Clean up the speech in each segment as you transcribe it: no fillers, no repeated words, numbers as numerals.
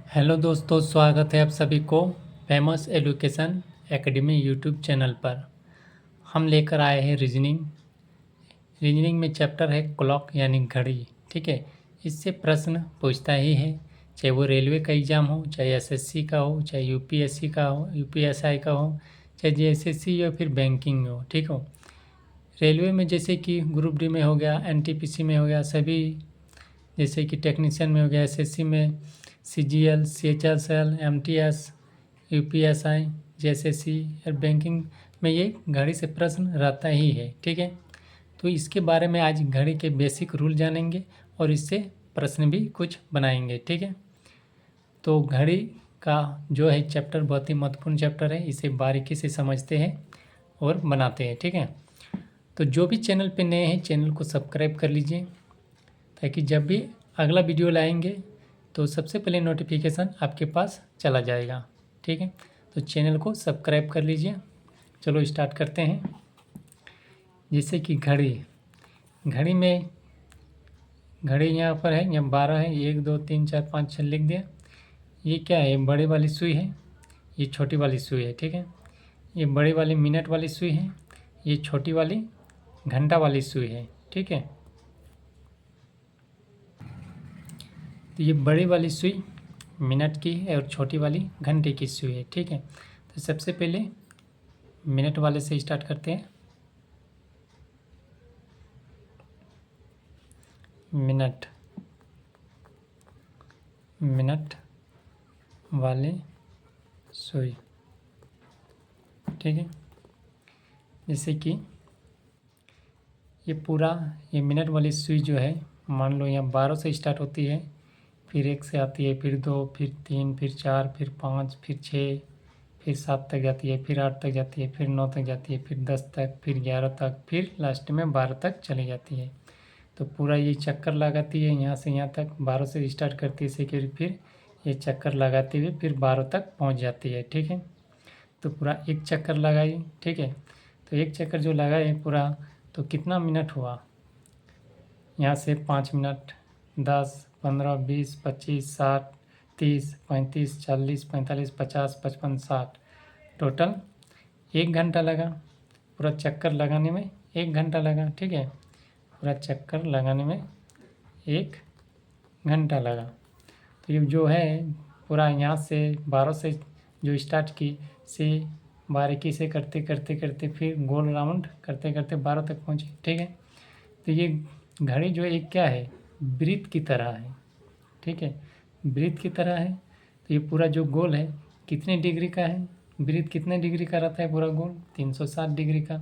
Hello दोस्तों, स्वागत है आप सभी को famous education academy YouTube channel पर। हम लेकर आए हैं रीजनिंग में चैप्टर है क्लॉक यानी घड़ी। ठीक है, इससे प्रश्न पूछता ही है, चाहे वो रेलवे का एग्ज़ाम हो, चाहे एसएससी का हो, चाहे यूपीएससी का हो, यूपीएसआई का हो, चाहे जेएसएससी या फिर बैंकिंग में हो। ठीक हो, रेलवे में जैसे कि ग्रुप डी में हो गया, एनटीपीसी में हो गया, सभी जैसे कि टेक्नीशियन में हो गया, एसएससी में CGL, CHSL, MTS, UPSI, JSSC और बैंकिंग में ये घड़ी से प्रश्न रहता ही है। ठीक है, तो इसके बारे में आज घड़ी के बेसिक रूल जानेंगे और इससे प्रश्न भी कुछ बनाएंगे। ठीक है, तो घड़ी का जो है चैप्टर बहुत ही महत्वपूर्ण चैप्टर है, इसे बारीकी से समझते हैं और बनाते हैं। ठीक है, तो जो भी चैनल पे नए हैं चैनल को सब्सक्राइब कर लीजिए, ताकि जब भी अगला वीडियो लाएंगे तो सबसे पहले नोटिफिकेशन आपके पास चला जाएगा। ठीक है, तो चैनल को सब्सक्राइब कर लीजिए। चलो स्टार्ट करते हैं। जैसे कि घड़ी में घड़ी यहाँ पर है, यहाँ 12 है, 1 2 3 4 5 6 लिख दिया। ये क्या है? बड़े वाली सुई है, ये छोटी वाली सुई है। ठीक है, ये बड़ी वाली मिनट वाली सुई है, ये छोटी वाली घंटा वाली सुई है। ठीक है, तो ये बड़ी वाली सुई मिनट की है और छोटी वाली घंटे की सुई है। ठीक है, तो सबसे पहले मिनट वाले से स्टार्ट करते हैं। मिनट वाले सुई। ठीक है, जैसे कि ये मिनट वाली सुई जो है, मान लो यहाँ 12 से स्टार्ट होती है, फिर 1 से आती है, फिर 2, फिर 3, फिर 4, फिर 5, फिर 6, फिर 7 तक जाती है, फिर 8 तक जाती है, फिर 9 तक जाती है, फिर 10 तक, फिर 11 तक, फिर लास्ट में 12 तक चली जाती है। तो पूरा ये चक्कर लगाती है, यहाँ से यहाँ तक 12 से स्टार्ट करती है सेकेंड, फिर ये चक्कर लगाती हुई फिर 12 तक पहुँच जाती है। ठीक है, तो पूरा एक चक्कर लगाई। ठीक है, तो एक चक्कर जो लगाए पूरा, तो कितना मिनट हुआ? यहाँ से 5 मिनट, 10, 15, 20, 25, 60, 30, 35, 40, 45, 50, 55, 60, टोटल 1 घंटा लगा। पूरा चक्कर लगाने में 1 घंटा लगा। ठीक है, पूरा चक्कर लगाने में 1 घंटा लगा। तो ये जो है पूरा यहाँ से 12 से जो स्टार्ट की से बारीकी से करते करते करते फिर गोल राउंड करते करते 12 तक पहुँची। ठीक है, तो ये घड़ी जो एक क्या है? वृत्त की तरह है। ठीक है, वृत्त की तरह है। तो ये पूरा जो गोल है कितने डिग्री का है? वृत्त कितने डिग्री का रहता है? पूरा गोल 360 डिग्री का।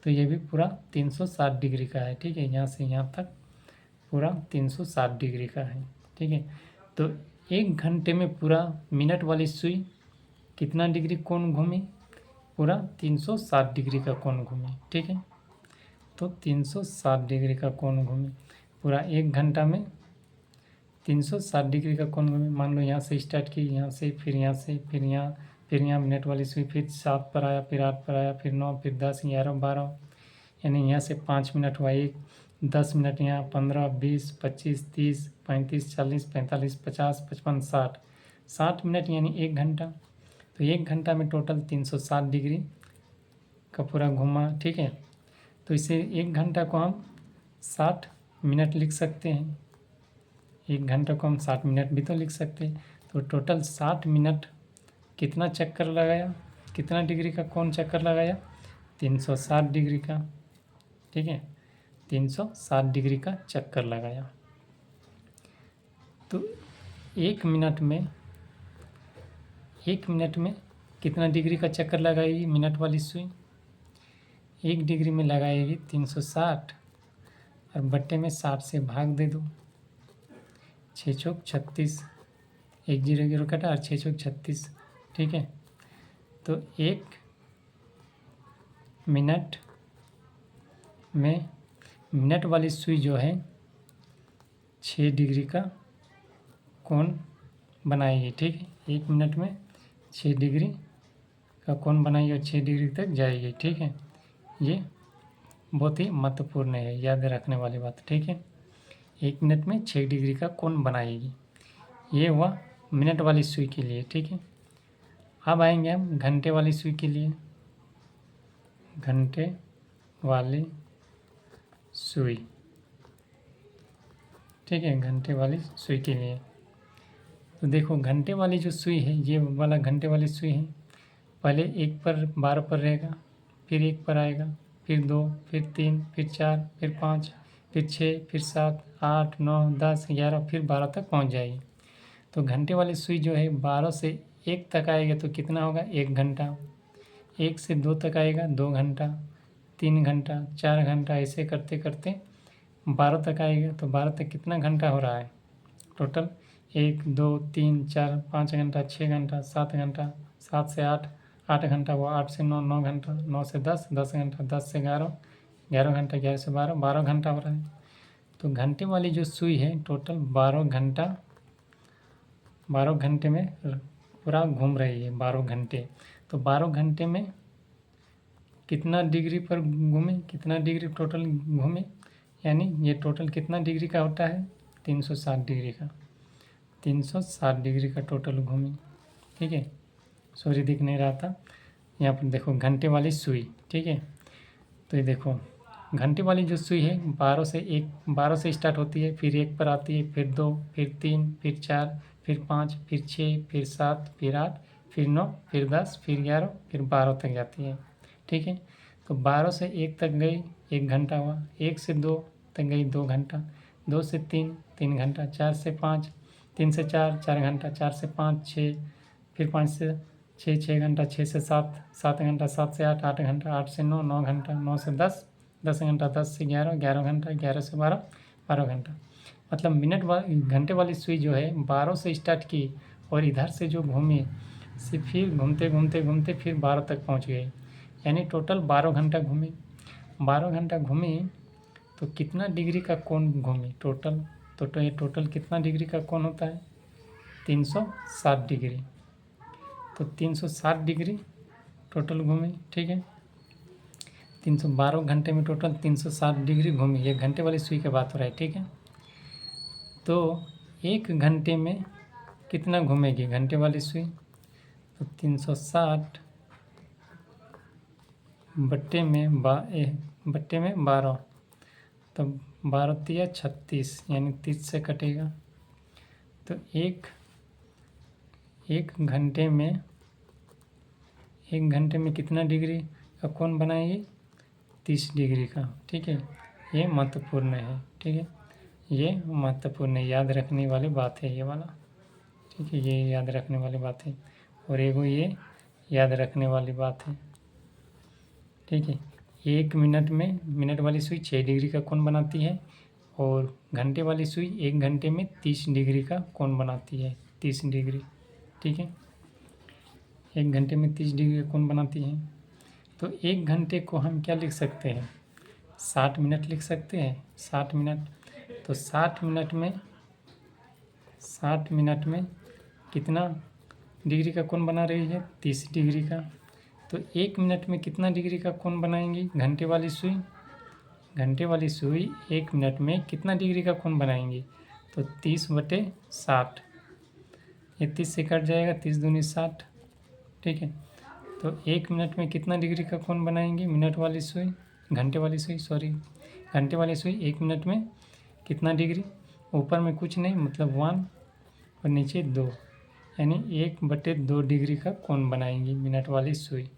तो ये भी पूरा 360 डिग्री का है। ठीक है, यहाँ से यहाँ तक पूरा 360 डिग्री का है। ठीक है, तो 1 घंटे में पूरा मिनट वाली सुई कितना डिग्री कोण घूमी? पूरा 360 डिग्री का कोण घूमी। ठीक है, तो 360 डिग्री का कोण घूमी पूरा 1 घंटा में। 360 डिग्री का कोण घूमी। मान लो यहाँ से स्टार्ट की, यहाँ से, फिर यहाँ से, फिर यहाँ मिनट वाली सुई, फिर 7 पर आया, फिर 8 पर आया, फिर 9, फिर 10, 11, 12, यानी यहाँ से 5 मिनट हुआ, 10 मिनट यहाँ, 15, 20, 25, 30, 35, 40, 45, 50, 55, 60 मिनट यानी 1 घंटा। तो 1 घंटा में टोटल 360 डिग्री का पूरा घुमा। ठीक है, तो इसे 1 घंटा को हम 60 मिनट लिख सकते हैं। 1 घंटा को हम 60 मिनट भी तो लिख सकते हैं। तो टोटल 60 मिनट कितना चक्कर लगाया? कितना डिग्री का कौन चक्कर लगाया? 360 डिग्री का। ठीक है, 360 डिग्री का चक्कर लगाया। तो 1 मिनट में कितना डिग्री का चक्कर लगाएगी मिनट वाली सुई? 1 डिग्री में लगाएगी 360 और बट्टे में 60 से भाग दे दो। 6 चौक 36, 1 0 0 कटा और 6 चौक 36। ठीक है, तो 1 मिनट में मिनट वाली सुई जो है 6 डिग्री का कोण बनाएगी। ठीक है, 1 मिनट में 6 डिग्री का कोण बनाएगी और 6 डिग्री तक जाएगी। ठीक है, ये बहुत ही महत्वपूर्ण है, याद रखने वाली बात। ठीक है, 1 मिनट में 6 डिग्री का कोण बनाएगी। ये हुआ मिनट वाली सुई के लिए, ठीक है। अब आएंगे हम घंटे वाली सुई के लिए। घंटे वाली सुई, ठीक है, घंटे वाली सुई के लिए। तो देखो घंटे वाली जो सुई है, ये वाला घंटे वाली सुई है, पहले 1 पर 12 पर रहेगा, फिर 1 पर आएगा, फिर 2, फिर 3, फिर 4, फिर 5, फिर 6, फिर 7, 8, 9, 10, 11, फिर 12 तक पहुंच जाएगी। तो घंटे वाली सुई जो है 12 से 1 तक आएगा तो कितना होगा? 1 घंटा। 1 से 2 तक आएगा 2 घंटा, 3 घंटा, 4 घंटा, ऐसे करते करते 12 तक आएगा। तो 12 तक कितना घंटा हो रहा है टोटल? 1, 2, 3, 4, 5 घंटा, 6 घंटा, 7 घंटा, 7 से 8, 8 घंटा हुआ, 8 से 9, 9 घंटा, 9 से 10, 10 घंटा, 10 से 11, 11 घंटा, 11 से 12, 12 घंटा हो रहा है। तो घंटे वाली जो सुई है टोटल 12 घंटा, 12 घंटे में पूरा घूम रही है, 12 घंटे। तो 12 घंटे में कितना डिग्री पर घूमे, कितना डिग्री टोटल घूमे, यानी ये टोटल कितना डिग्री का होता है? 360 डिग्री का, 360 डिग्री का टोटल घूमी, ठीक है। सॉरी दिख नहीं रहा था, यहाँ पर देखो घंटे वाली सुई, ठीक है। तो ये देखो घंटे वाली जो सुई है 12 से स्टार्ट होती है, फिर 1 पर आती है, फिर 2, फिर 3, फिर 4, फिर 5, फिर 6, फिर 7, फिर 8, फिर 9, फिर 10, फिर 11, फिर 12 तक जाती है, ठीक है। तो 12 से 1 तक गई 1 घंटा हुआ, 1 से 2 तक गई 2 घंटा, 2 से 3, 3 घंटा, 4 से 5, 3 से 4, 4 घंटा, 4 से 5, 6, फिर 5 से 6, 6 घंटा, 6 से 7, 7 घंटा, 7 से 8, 8 घंटा, 8 से 9, 9 घंटा, 9 से 10, 10 घंटा, 10 से 11, 11 घंटा, 11 से 12, 12 घंटा। मतलब घंटे वाली सुई जो है 12 से स्टार्ट की और इधर से जो घूमी, फिर घूमते घूमते घूमते फिर 12 तक पहुंच गई, यानी टोटल 12 घंटा घूमी। 12 घंटा घूमी तो कितना डिग्री का कोण घूमी टोटल? तो ये टोटल कितना डिग्री का कोण होता है? 360 डिग्री। तो 360 डिग्री टोटल घूमी, ठीक है। 312 घंटे में टोटल 360 डिग्री घूमी, ये घंटे वाली सुई की बात हो रहा है, ठीक है। तो 1 घंटे में कितना घूमेगी घंटे वाली सुई? तो 360 बट्टे में 12, तो 12 तिया 36, यानी 30 से कटेगा। तो एक घंटे में कितना डिग्री का कोण बनाएगी? 30 डिग्री का, ठीक है। ये महत्वपूर्ण है, ठीक है, ये महत्वपूर्ण है, याद रखने वाली बात है ये वाला, ठीक है, ये याद रखने वाली बात है। और एगो ये याद रखने वाली बात है, ठीक है। 1 मिनट में मिनट वाली सुई 6 डिग्री का कोण बनाती है और घंटे वाली सुई 1 घंटे में 30 डिग्री का कोण बनाती है, 30 डिग्री, ठीक है। 1 घंटे में 30 डिग्री का कोण बनाती है। तो 1 घंटे को हम क्या लिख सकते हैं? 60 मिनट लिख सकते हैं, 60 मिनट। तो 60 मिनट में कितना डिग्री का कोण बना रही है? 30 डिग्री का। तो 1 मिनट में कितना डिग्री का कोण बनाएंगी घंटे वाली सुई? घंटे वाली सुई 1 मिनट में कितना डिग्री का कोण बनाएंगी? तो 30/60, ये 30 से कट जाएगा, 30 दूनी 60, ठीक है। तो 1 मिनट में कितना डिग्री का कोण बनाएंगी घंटे वाली सुई 1 मिनट में कितना डिग्री? ऊपर में कुछ नहीं, मतलब 1 और नीचे 2, यानी 1/2 डिग्री का कोण बनाएंगी मिनट वाली सुई।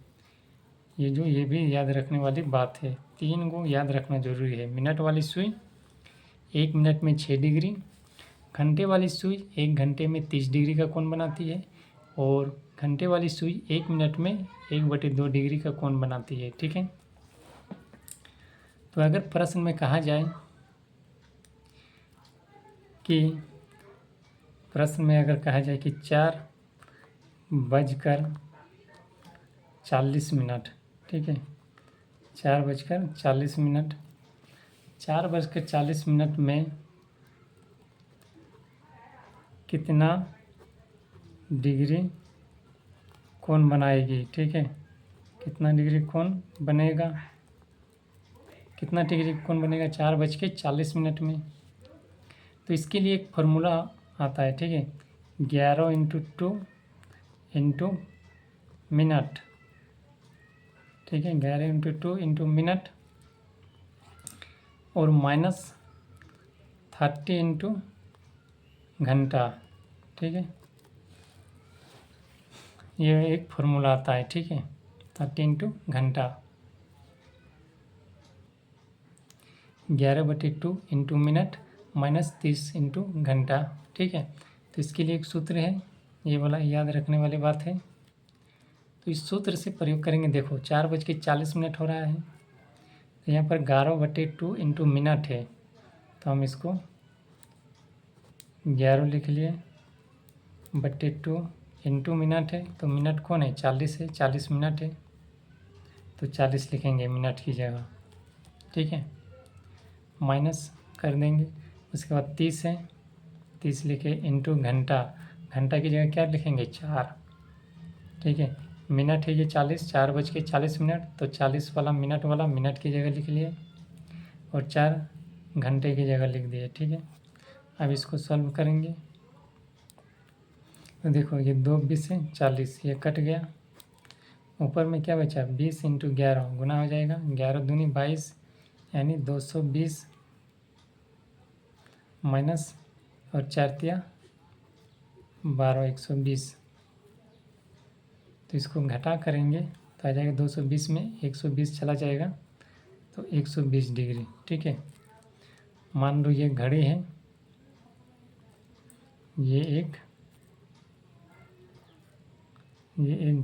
ये भी याद रखने वाली बात है, 3 को याद रखना जरूरी है। मिनट वाली सुई 1 मिनट में 6 डिग्री, घंटे वाली सुई 1 घंटे में 30 डिग्री का कोण बनाती है और घंटे वाली सुई 1 मिनट में 1/2 डिग्री का कोण बनाती है, ठीक है। तो अगर प्रश्न में कहा जाए कि 4:40, ठीक है, 4:40 में कितना डिग्री कोण बनाएगी, ठीक है, कितना डिग्री कोण बनेगा, कितना डिग्री कोण बनेगा 4:40 में। तो इसके लिए एक फार्मूला आता है, ठीक है, 11 इंटू 2 इंटू मिनट, ठीक है, 11 इंटू 2 इंटू मिनट, और माइनस 30 इंटू घंटा, ठीक है। ये एक फॉर्मूला आता है, ठीक है, 30 इंटू घंटा, 11/2 इंटू मिनट माइनस 30 इंटू घंटा, ठीक है। तो इसके लिए एक सूत्र है, ये वाला याद रखने वाली बात है। तो इस सूत्र से प्रयोग करेंगे। देखो 4:40 हो रहा है, तो यहाँ पर 11/2 इंटू मिनट है, तो हम इसको 11 लिख लिए, बटे 2 इंटू मिनट है, तो मिनट कौन है, 40 है, 40 मिनट है, तो 40 लिखेंगे मिनट की जगह, ठीक है। माइनस कर देंगे, उसके बाद 30 है, 30 लिखे, इंटू घंटा, घंटा की जगह क्या लिखेंगे, 4, ठीक है। मिनट है ये 40, 4:40, तो 40 वाला मिनट की जगह लिख लिए, और 4 घंटे की जगह लिख दिए, ठीक है। अब इसको सॉल्व करेंगे, तो देखो ये 2 20 है 40, ये कट गया, ऊपर में क्या बचा, 20 इंटू 11 गुना हो जाएगा, 11 दूनी 22, यानी 220 माइनस, और 4 तिया 12, 120, तो इसको घटा करेंगे तो आ जाएगा 220 में 120 चला जाएगा, तो 120 डिग्री, ठीक है। मान लो ये घड़ी है, ये एक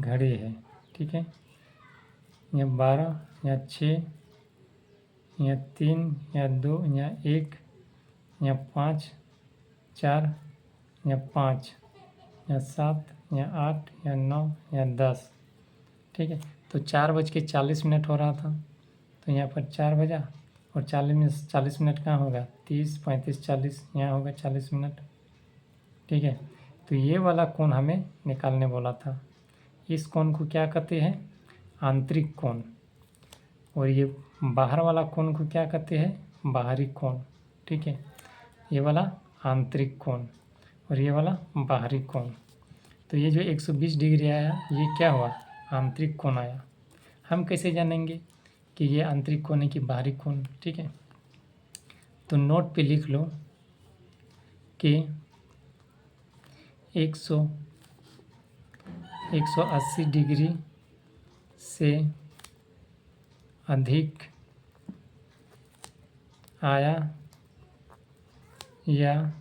घड़ी है, ठीक है। यहाँ 12, यहाँ 6, यहाँ 3, यहाँ 2, यहाँ 1, यहाँ 5, 4, यहाँ 5, यहाँ 7, यहाँ 8, यहाँ 9, यहाँ 10, ठीक है। तो 4:40 हो रहा था, तो यहाँ पर 4 बजा, और 40 मिनट कहाँ होगा, 30, 35, 40, यहाँ होगा 40 मिनट, ठीक है। तो ये वाला कोण हमें निकालने बोला था, इस कोण को क्या कहते हैं, आंतरिक कोण, और ये बाहर वाला कोण को क्या कहते हैं, बाहरी कोण, ठीक है। ये वाला आंतरिक कोण और ये वाला बाहरी कोण। तो ये जो 120 डिग्री आया, ये क्या हुआ, आंतरिक कोण आया। हम कैसे जानेंगे कि ये आंतरिक कोण है कि बाहरी कोण, ठीक है। तो नोट पे लिख लो कि 180 डिग्री से अधिक आया या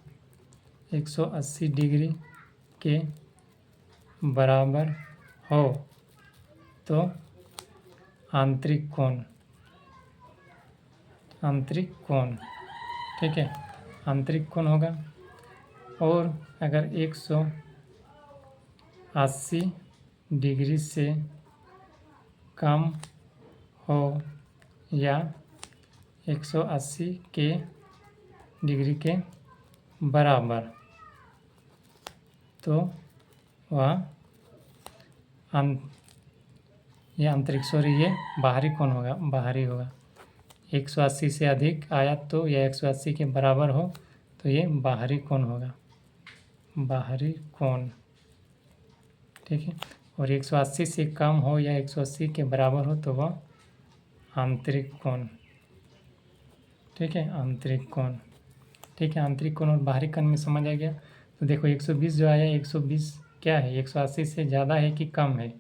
180 डिग्री के बराबर हो तो आंतरिक कोण, ठीक है, आंतरिक कोण होगा। और अगर 180 डिग्री से कम हो या 180 डिग्री के बराबर, तो वह ये आंतरिक, ये बाहरी कोण होगा, बाहरी होगा। 180 से अधिक आया तो या 180 के बराबर हो तो ये बाहरी कोण होगा, बाहरी कोण, ठीक है। और 180 से कम हो या 180 के बराबर हो तो वह आंतरिक कोण, ठीक है, आंतरिक कोण, ठीक है। आंतरिक कोण और बाहरी कोण में समझ आ गया। तो देखो 120 जो आया, 120 क्या है, 180 से ज़्यादा है कि कम है,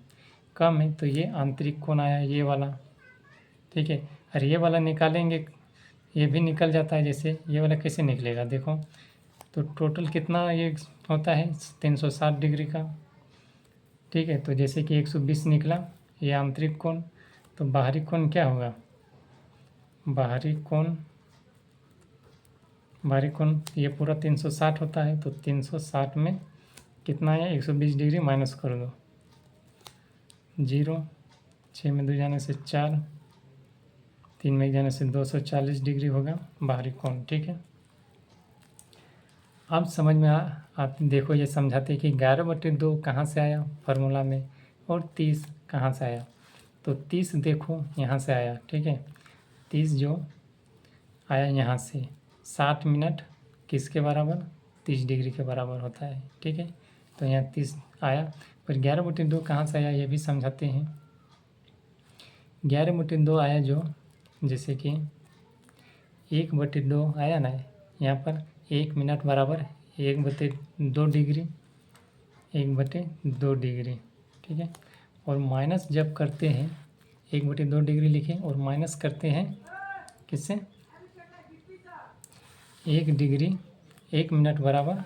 कम है, तो ये आंतरिक कोण आया, ये वाला, ठीक है। और ये वाला निकालेंगे, ये भी निकल जाता है, जैसे ये वाला कैसे निकलेगा, देखो तो टोटल कितना ये होता है 360 डिग्री का, ठीक है। तो जैसे कि 120 निकला, ये आंतरिक कोण, तो बाहरी कोण क्या होगा, बाहरी कोण ये पूरा 360 होता है, तो 360 में कितना है, 120 डिग्री माइनस कर दो, 0, 6 में 2 जाने से 4, 3 में 1 जाने से 240 डिग्री होगा बाहरी कोण, ठीक है। अब समझ में आप देखो, ये समझाते हैं कि 11/2 कहाँ से आया फार्मूला में, और 30 कहाँ से आया। तो 30 देखो यहाँ से आया, ठीक है, 30 जो आया यहाँ से, 60 मिनट किसके बराबर, 30 डिग्री के बराबर होता है। ठीक है, तो यहाँ 30 आया, पर 11/2 कहाँ से आया ये भी समझाते हैं। 11/2 आया जो, जैसे कि 1/2 आया ना, यहाँ पर 1 मिनट बराबर 1/2 डिग्री, 1/2 डिग्री। ठीक है, और माइनस जब करते हैं 1/2 डिग्री लिखें और माइनस करते हैं किससे, 1 डिग्री, 1 मिनट बराबर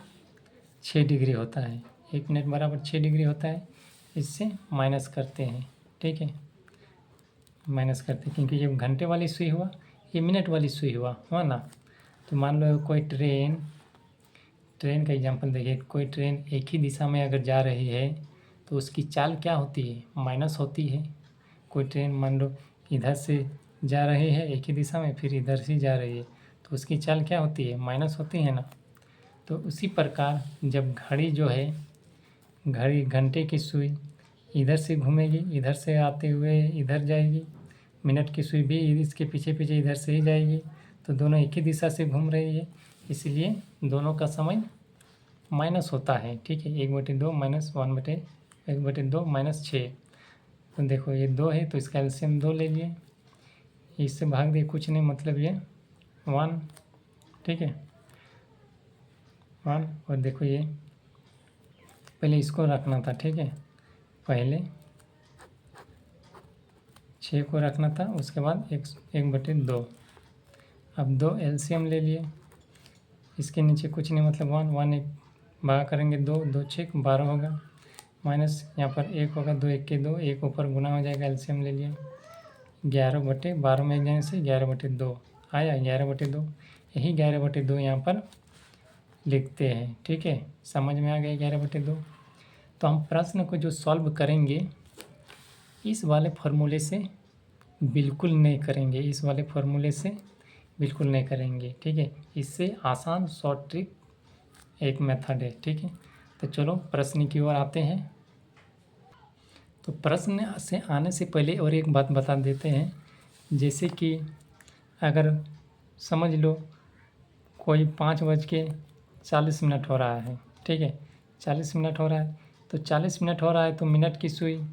6 डिग्री होता है। 1 मिनट बराबर 6 डिग्री होता है, इससे माइनस करते हैं। ठीक है, माइनस करते हैं, क्योंकि जब घंटे वाली सुई हुआ, ये मिनट वाली सुई हुआ ना। तो मान लो कोई ट्रेन का एग्जांपल देखिए, कोई ट्रेन एक ही दिशा में अगर जा रही है तो उसकी चाल क्या होती है, माइनस होती है। कोई ट्रेन मान लो इधर से जा रही है एक ही दिशा में, फिर इधर से जा रही है, तो उसकी चाल क्या होती है, माइनस होती है ना। तो उसी प्रकार जब घड़ी जो है, घड़ी घंटे की सुई इधर से घूमेगी, इधर से आते हुए इधर जाएगी, मिनट की सुई भी इसके पीछे पीछे इधर से ही जाएगी, तो दोनों एक ही दिशा से घूम रही है, इसलिए दोनों का समय माइनस होता है। ठीक है, 1/2 माइनस 1/2 माइनस 6। तो देखो ये 2 है, तो इसका एलसीएम 2 ले लिए, इससे भाग दिए, कुछ नहीं, मतलब ये 1। ठीक है, 1। और देखो ये पहले इसको रखना था। ठीक है, पहले 6 को रखना था, उसके बाद 1/2। अब 2 एलसीएम ले लिए, इसके नीचे कुछ नहीं, मतलब 1 1 भाग करेंगे 2 6 12 होगा, माइनस यहाँ पर 1 होगा, 2 1 के 2, 1 ऊपर गुना हो जाएगा, एलसीएम ले लिया, 11/12 में एक जाने से 11/2 आया, 11/2। यही 11/2 यहाँ पर लिखते हैं। ठीक है, समझ में आ गया 11/2। तो हम प्रश्न को जो सॉल्व करेंगे इस वाले फॉर्मूले से बिल्कुल नहीं करेंगे, इस वाले फॉर्मूले से बिल्कुल नहीं करेंगे। ठीक है, इससे आसान शॉर्ट ट्रिक एक मेथड है। ठीक है, तो चलो प्रश्न की ओर आते हैं। तो प्रश्न से आने से पहले और एक बात बता देते हैं, जैसे कि अगर समझ लो कोई 5:40 हो रहा है। ठीक है, 40 मिनट हो रहा है, तो 40 मिनट हो रहा है, तो मिनट की सुई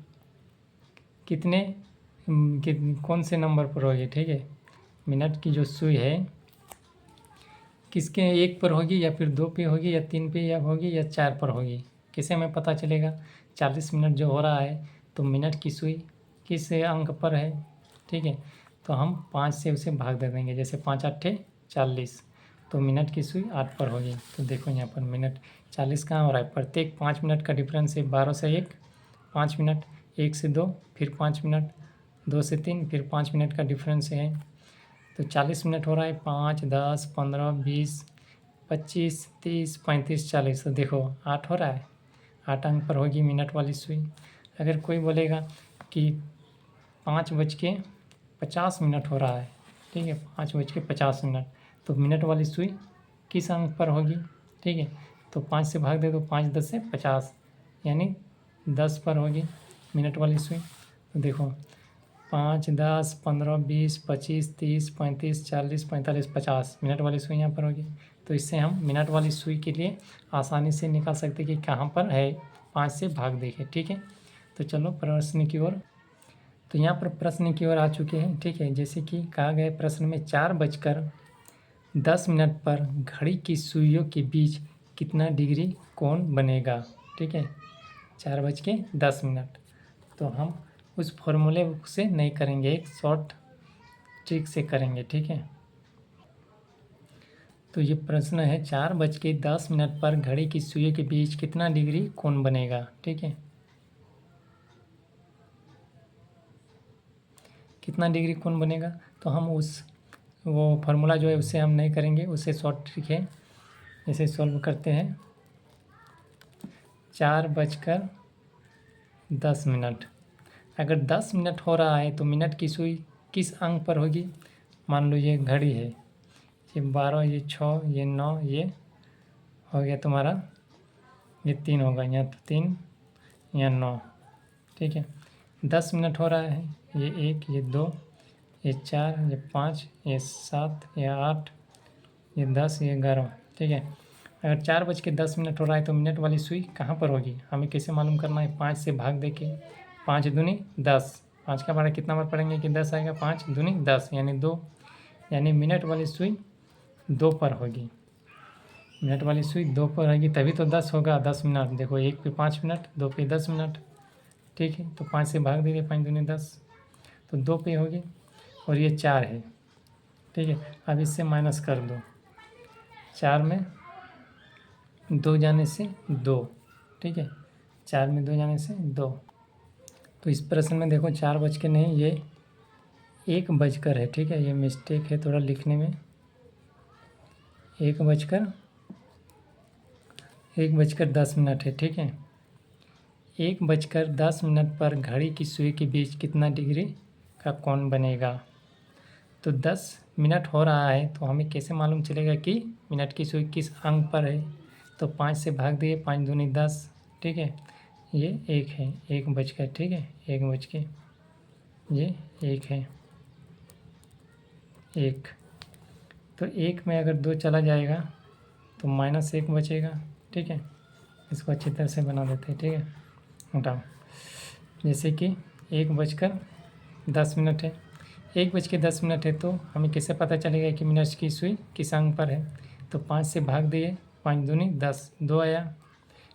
कितने कौन से नंबर पर होगी। ठीक है, मिनट की जो सुई है किसके 1 पर होगी, या फिर 2 पे होगी, या 3 पे या होगी, या 4 पर होगी, किसे हमें पता चलेगा। 40 मिनट जो हो रहा है, तो मिनट की सुई किस अंक पर है। ठीक है, तो हम 5 से उसे भाग दे देंगे, जैसे 5 8 40, तो मिनट की सुई 8 पर होगी। तो देखो यहाँ पर मिनट 40 कहाँ हो रहा है, प्रत्येक 5 मिनट का डिफरेंस है, 12 से 1 5 मिनट, 1 से 2 फिर 5 मिनट, 2 से 3 फिर 5 मिनट का डिफरेंस है। तो 40 मिनट हो रहा है, 5 10 15 20 25 30 35 40, तो देखो 8 हो रहा है, 8 अंक पर होगी मिनट वाली सुई। अगर कोई बोलेगा कि 5:50 हो रहा है, ठीक है, 5:50, तो मिनट वाली सुई किस अंक पर होगी। ठीक है, तो 5 से भाग दे, तो 5 10 से 50, यानी 10 पर होगी मिनट वाली सुई। तो देखो 5 10 15 20 25 30 35 40 45 50 मिनट वाली सुई यहाँ पर होगी। तो इससे हम मिनट वाली सुई के लिए आसानी से निकाल सकते कि कहाँ पर है, 5 से भाग देंगे। ठीक है, तो चलो प्रश्न की ओर। तो यहाँ पर प्रश्न की ओर आ चुके हैं। ठीक है, जैसे कि कहा गया प्रश्न में 4:10 पर घड़ी की सुइयों के बीच कितना डिग्री कोण बनेगा। ठीक है, 4:10, तो हम उस फॉर्मूले से नहीं करेंगे, एक शॉर्ट ट्रिक से करेंगे। ठीक है, तो ये प्रश्न है 4:10 पर घड़ी की सुइयों के बीच कितना डिग्री कोण बनेगा। ठीक है, कितना डिग्री कोण बनेगा, तो हम वो फार्मूला जो है उससे हम नहीं करेंगे, उससे शॉर्ट ट्रिक है। इसे सॉल्व करते हैं। 4:10, अगर 10 मिनट हो रहा है तो मिनट की सुई किस अंक पर होगी। मान लो ये घड़ी है, ये 12, ये 6, ये 9, ये हो गया तुम्हारा, ये 3 होगा, यहाँ तो 3, यहाँ 9। ठीक है, 10 मिनट हो रहा है, ये 1, ये 2, ये 4, ये 5, ये 7, ये 8, ये 10, ये 11। ठीक है, अगर 4:10 हो रहा है तो मिनट वाली सुई कहाँ पर होगी, हमें कैसे मालूम करना है। 5 से भाग दे के, 5 दूनी 10, 5 का बारह कितना बार पढ़ेंगे कि 10 आएगा, 5 दूनी 10 यानी 2, यानी मिनट वाली सुई 2 पर होगी। मिनट वाली सुई 2 पर होगी तभी तो 10 होगा, 10 मिनट। देखो 1 पे 5 मिनट, 2 पे 10 मिनट, ठीक है। तो 5 से भाग दीजिए, 5 दूनी 10, तो 2 पे होगी और ये 4 है, ठीक है। अब इससे माइनस कर दो, 4 में 2 जाने से 2, ठीक है। 4 में 2 जाने से 2। तो इस प्रश्न में देखो 4 बज के नहीं, ये 1 बजकर है, ठीक है। ये मिस्टेक है थोड़ा लिखने में, 1:10 है, ठीक है। 1:10 पर घड़ी की सुई के बीच कितना डिग्री का कोण बनेगा। तो 10 मिनट हो रहा है तो हमें कैसे मालूम चलेगा कि मिनट की सुई किस अंक पर है। तो 5 से भाग दिए, 5 दूनी 10, ठीक है। ये 1 है, 1 बजकर, ठीक है, 1 बज के, ये 1 है, 1। तो 1 में अगर 2 चला जाएगा तो -1 बचेगा, ठीक है। इसको अच्छी तरह से बना देते हैं, ठीक है। हटाओ, जैसे कि 1:10 है, 1:10 है तो हमें कैसे पता चलेगा कि मिनट की सुई किस अंक पर है। तो 5 से भाग दिए, 5 दूनी 10, 2 आया,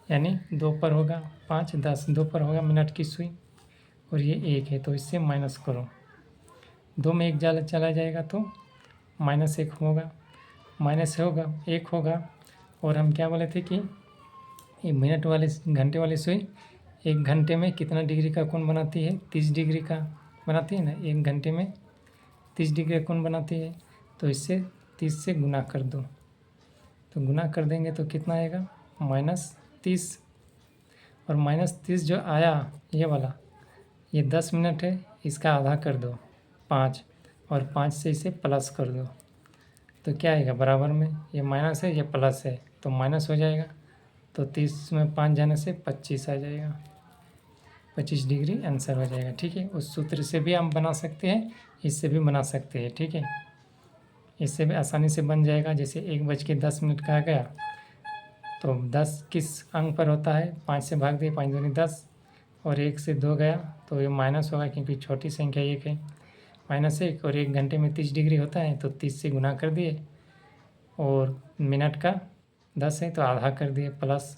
यानी 2 पर होगा, 5 10, 2 पर होगा मिनट की सुई, और ये 1 है तो इससे माइनस करो, 2 में 1 चला जाएगा तो -1 होगा, -1 होगा। और हम क्या बोले थे कि ये मिनट वाले घंटे वाली सुई 1 घंटे में कितना डिग्री का कोण बनाती है, 30 डिग्री का बनाती है ना। 1 घंटे में 30 डिग्री का कोण बनाती है, तो इससे 30 से गुना कर दो। तो गुना कर देंगे तो कितना आएगा, -30। और -30 जो आया ये वाला, ये 10 मिनट है, इसका आधा कर दो 5, और 5 से इसे प्लस कर दो तो क्या आएगा बराबर में, ये माइनस है ये प्लस है तो माइनस हो जाएगा। तो 30 में 5 जाने से 25 आ जाएगा, 25 डिग्री आंसर हो जाएगा, ठीक है। उस सूत्र से भी हम बना सकते हैं, इससे भी बना सकते हैं, ठीक है। इससे भी आसानी से बन जाएगा। जैसे 1:10 कहा गया तो 10 किस अंक पर होता है, 5 से भाग दिए, 5 दूनी 10, और 1 से 2 गया तो ये माइनस होगा क्योंकि छोटी संख्या 1 है, -1। और 1 घंटे में 30 डिग्री होता है तो 30 से गुना कर दिए, और मिनट का 10 है तो आधा कर दिए, प्लस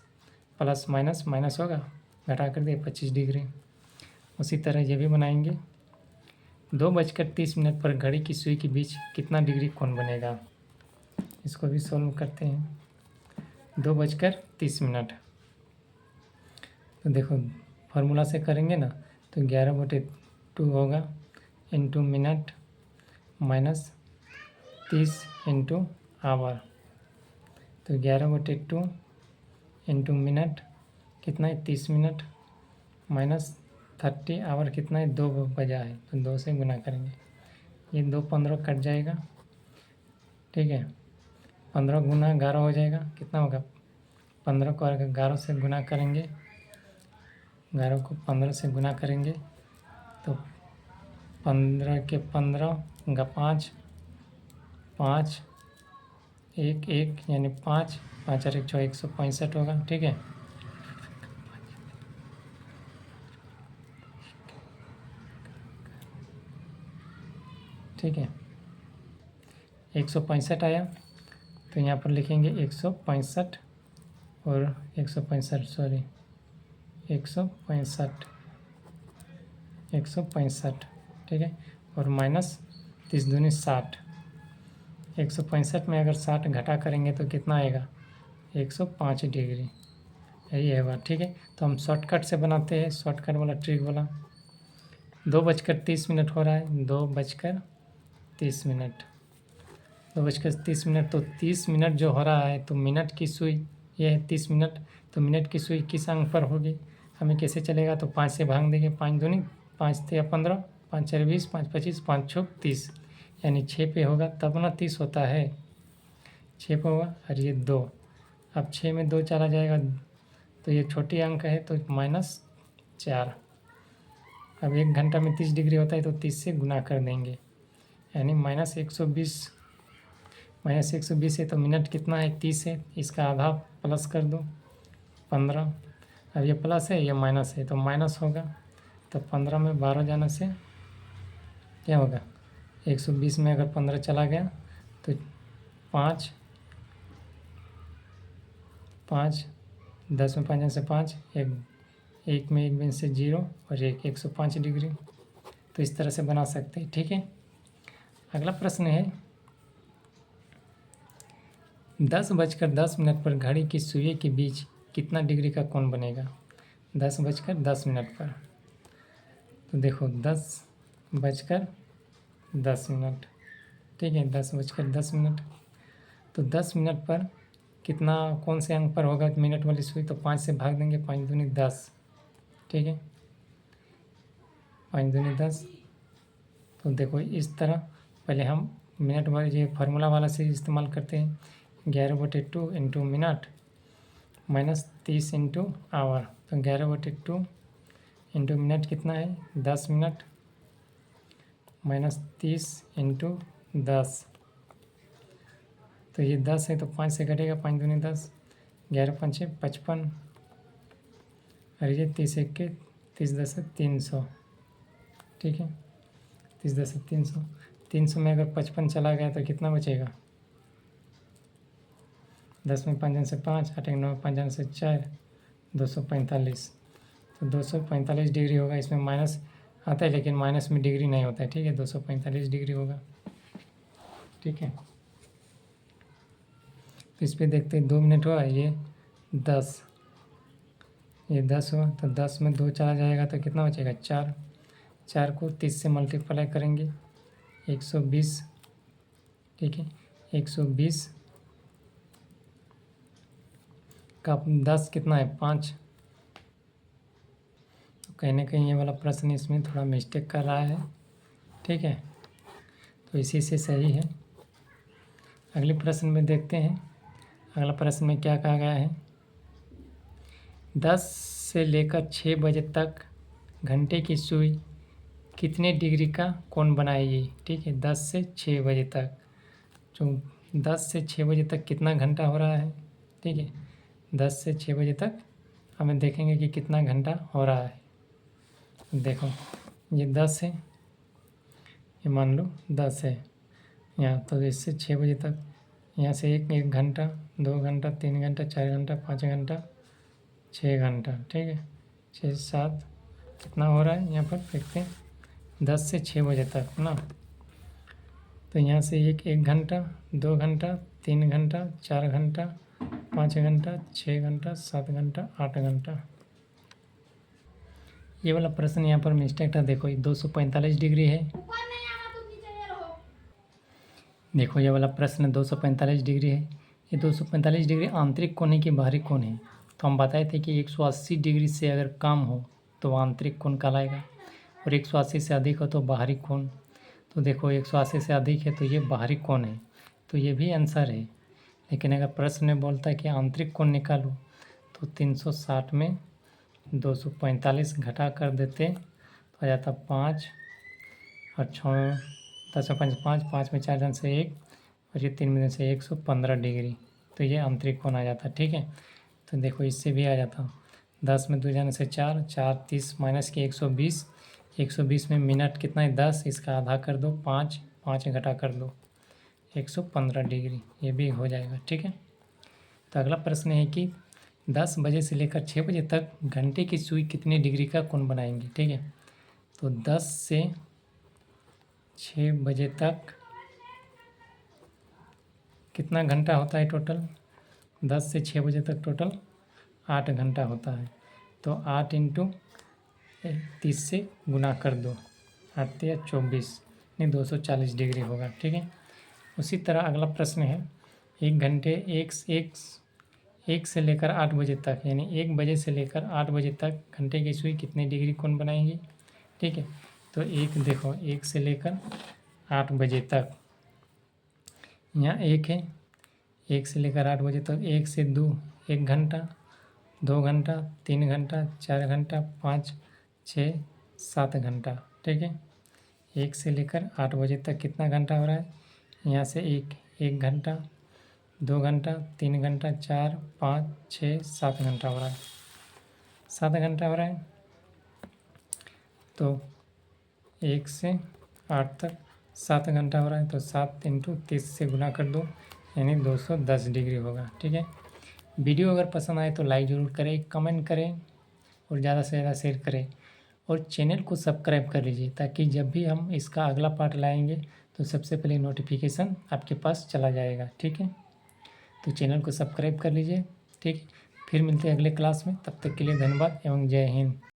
प्लस माइनस माइनस होगा, घटा कर दिए 25 डिग्री। उसी तरह ये भी बनाएंगे। 2:30 पर घड़ी की सुई के बीच कितना डिग्री कोण बनेगा, इसको भी सॉल्व करते हैं। 2:30, तो देखो फार्मूला से करेंगे ना, तो 11/2 होगा into minute minus 30 into hour. तो 11/2 इंटू मिनट कितना है, 30 मिनट, माइनस 30 आवर कितना है, 2 बजा है तो 2 से गुना करेंगे। ये 2 15 कट जाएगा, ठीक है। 15 गुना 11 हो जाएगा, कितना होगा, 15 को 11 से गुना करेंगे, 11 को 15 से गुना करेंगे तो 15 के 15 का 5, 5 1 1 यानी 5 5 और 1 6 165 होगा, ठीक है। ठीक है, 165 आया तो यहाँ पर लिखेंगे 165 और 165 सॉरी 165 ठीक है। और माइनस 30 दूनी 60, 165 में अगर 60 घटा करेंगे तो कितना आएगा, 105 डिग्री, यही है बात, ठीक है। तो हम शॉर्टकट से बनाते हैं, शॉर्टकट वाला ट्रिक वाला। 2:30 हो रहा है, 2:30, 2:30, तो 30 मिनट जो हो रहा है तो मिनट की सुई ये है 30 मिनट, तो मिनट की सुई किस अंक पर होगी हमें कैसे चलेगा। तो 5 से भाग देंगे, 5 दूनी 5 × 15, 5 × 20, 5 × 25, 5 × 30, यानी 6 पे होगा तब ना 30 होता है, 6 पे होगा। और ये 2, अब 6 में 2 चला जाएगा तो ये छोटी अंक है तो -4। अब 1 घंटा में 30 डिग्री होता है तो 30 से गुना कर देंगे, यानी -120 -120 है तो मिनट कितना है 30 है, इसका आधा प्लस कर दो 15। अब ये प्लस है ये माइनस है तो माइनस होगा, तो 15 में 12 जाने से क्या होगा, 120 में अगर 15 चला गया तो 5 5 10 में 5 जाने से 5, एक में 1 में से 0 और 105 डिग्री। तो इस तरह से बना सकते हैं, ठीक है। अगला प्रश्न है 10:10 पर घड़ी की सुई के बीच कितना डिग्री का कोण बनेगा। 10:10 पर, तो देखो 10:10, ठीक है, 10:10, तो 10 मिनट पर कितना, कौन से अंक पर होगा मिनट वाली सुई, तो 5 से भाग देंगे, 5 दूनी 10, ठीक है, 5 दूनी 10। तो देखो इस तरह पहले हम मिनट वाले ये फार्मूला वाला से इस्तेमाल करते हैं, 11/2 इंटू मिनट -30 इंटू आवर, तो 11/2 इंटू मिनट कितना है 10 मिनट -30 इंटू 10, तो ये 10 है तो 5 से घटेगा, 5 दूनी 10, 11×5 = 55, और ये 30×10 = 300, ठीक है, 30×10 = 300। 300 में अगर 55 चला गया तो कितना बचेगा, 10 में 5 जाने से 5, 8 9 में 5 जाने से 4, 245, तो 245 डिग्री होगा। इसमें माइनस आता है लेकिन माइनस में डिग्री नहीं होता है, ठीक है, 245 डिग्री होगा, ठीक है। तो इस पर देखते हैं 2 मिनट हुआ, ये 10, ये 10 हुआ, तो 10 में 2 चला जाएगा तो कितना बचेगा 4, 4 को 30 से मल्टीप्लाई करेंगे 120, ठीक है, 120 का 10 कितना है 5, तो कहीं ना कहीं ये वाला प्रश्न इसमें थोड़ा मिस्टेक कर रहा है, ठीक है, तो इसी से सही है। अगले प्रश्न में देखते हैं, अगला प्रश्न में क्या कहा गया है, 10 से लेकर 6 बजे तक घंटे की सुई कितने डिग्री का कोण बनाएगी, ठीक है, 10 से 6 बजे तक, जो 10 से 6 बजे तक कितना घंटा हो रहा है, ठीक है, 10 से 6 बजे तक हमें देखेंगे कि कितना घंटा हो रहा है। देखो ये 10 है, ये मान लो 10 है यहाँ, तो इससे 6 बजे तक यहाँ से एक घंटा, 2 घंटा, 3 घंटा, 4 घंटा, 5 घंटा, 6 घंटा, ठीक है, 6 7 कितना हो रहा है यहाँ पर देखते हैं, 10 से 6 बजे तक ना, तो यहाँ से एक घंटा, 2 घंटा, 3 घंटा, 4 घंटा, 5 घंटा, 6 घंटा, 7 घंटा, 8 घंटा। ये वाला प्रश्न यहाँ पर मिस्टेक था, देखो ये 245 डिग्री है, देखो ये वाला प्रश्न 245 डिग्री है, ये 245 डिग्री आंतरिक कोण है कि बाहरी कोण है, तो हम बताए थे कि 180 डिग्री से अगर कम हो तो आंतरिक कोण कहलाएगा, और 180 से अधिक हो तो बाहरी कोण। तो देखो 180 से अधिक है तो ये बाहरी कोण है, तो ये भी आंसर है। लेकिन अगर प्रश्न में बोलता है कि आंतरिक कोण निकालो, तो 360 में 245 घटा कर देते तो आ जाता 5 और 6, 10 में 5 5, 5 में 4 जन से 1, और ये 3 में से 115 डिग्री, तो ये आंतरिक कोण आ जाता, ठीक है। तो देखो इससे भी आ जाता, 10 में 2 जाने से 4, 4 30 माइनस के 120, 120 में मिनट कितना है 10, इसका आधा कर दो 5, 5 घटा कर दो 115 डिग्री, ये भी हो जाएगा, ठीक है। तो अगला प्रश्न है कि 10 बजे से लेकर 6 बजे तक घंटे की सुई कितने डिग्री का कोण बनाएंगे, ठीक है। तो 10 से 6 बजे तक कितना घंटा होता है टोटल, 10 से 6 बजे तक टोटल 8 घंटा होता है, तो 8 इंटू 30 से गुना कर दो, 8 या 24 नहीं 240 डिग्री होगा, ठीक है। उसी तरह अगला प्रश्न है, एक घंटे एक से लेकर 8 बजे तक, यानी 1 बजे से लेकर 8 बजे तक घंटे की सुई कितने डिग्री कोण बनाएंगे, ठीक है। तो एक देखो 1 से लेकर 8 बजे तक, यहाँ 1 है, 1 से लेकर 8 बजे तक, 1 से 2 1 घंटा, 2 घंटा, 3 घंटा, 4 घंटा, 5 6 7 घंटा, ठीक है। 1 से लेकर 8 बजे तक कितना घंटा हो रहा है, यहाँ से 1 घंटा, 2 घंटा, 3 घंटा, 4, 5, 6, 7 घंटा हो रहा है। 7 घंटा हो रहा है तो 1 से 8 तक 7 घंटा हो रहा है, तो 7 × 30 से गुना कर दो, यानी 210 डिग्री होगा। ठीक है, वीडियो अगर पसंद आए तो लाइक ज़रूर करें, कमेंट करें और ज़्यादा से ज़्यादा शेयर करें और चैनल को सब्सक्राइब कर लीजिए, ताकि जब भी हम इसका अगला पार्ट लाएंगे तो सबसे पहले नोटिफिकेशन आपके पास चला जाएगा। ठीक है, तो चैनल को सब्सक्राइब कर लीजिए। ठीक, फिर मिलते हैं अगले क्लास में, तब तक के लिए धन्यवाद एवं जय हिंद।